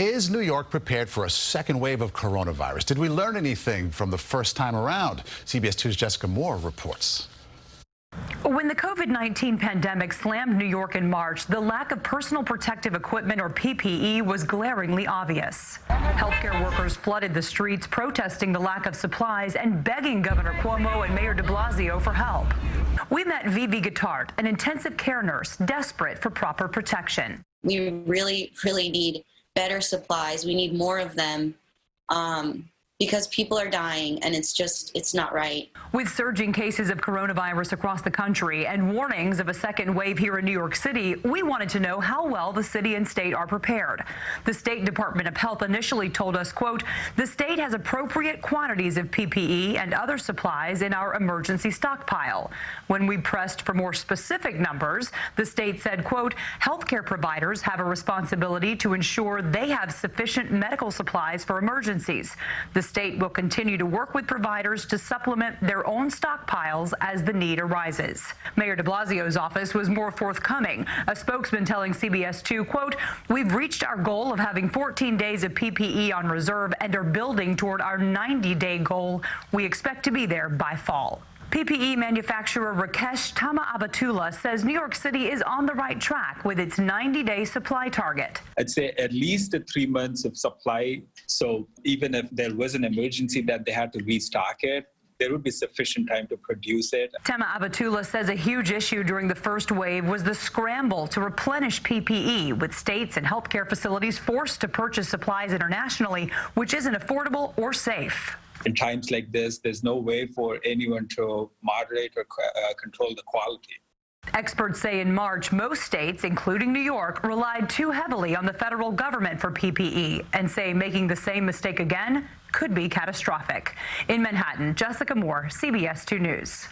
Is New York prepared for a second wave of coronavirus? Did we learn anything from the first time around? CBS 2's Jessica Moore reports. When the COVID-19 pandemic slammed New York in March, the lack of personal protective equipment, or PPE, was glaringly obvious. Healthcare workers flooded the streets, protesting the lack of supplies and begging Governor Cuomo and Mayor de Blasio for help. We met Vivi Guittard, an intensive care nurse, desperate for proper protection. We really need better supplies. We need more of them. Because people are dying, and it's not right. With surging cases of coronavirus across the country and warnings of a second wave here in New York City, we wanted to know how well the city and state are prepared. The State Department of Health initially told us, quote, the state has appropriate quantities of PPE and other supplies in our emergency stockpile. When we pressed for more specific numbers, the state said, quote, healthcare providers have a responsibility to ensure they have sufficient medical supplies for emergencies. The state will continue to work with providers to supplement their own stockpiles as the need arises. Mayor de Blasio's office was more forthcoming. A spokesman telling CBS 2, quote, we've reached our goal of having 14 days of PPE on reserve and are building toward our 90-day goal. We expect to be there by fall. PPE manufacturer Rakesh Tama-Abatula says New York City is on the right track with its 90-day supply target. I'd say at least 3 months of supply. So even if there was an emergency that they had to restock it, there would be sufficient time to produce it. Tama-Abatula says a huge issue during the first wave was the scramble to replenish PPE, with states and healthcare facilities forced to purchase supplies internationally, which isn't affordable or safe. In times like this, there's no way for anyone to moderate or control the quality. Experts say in March, most states, including New York, relied too heavily on the federal government for PPE and say making the same mistake again could be catastrophic. In Manhattan, Jessica Moore, CBS 2 News.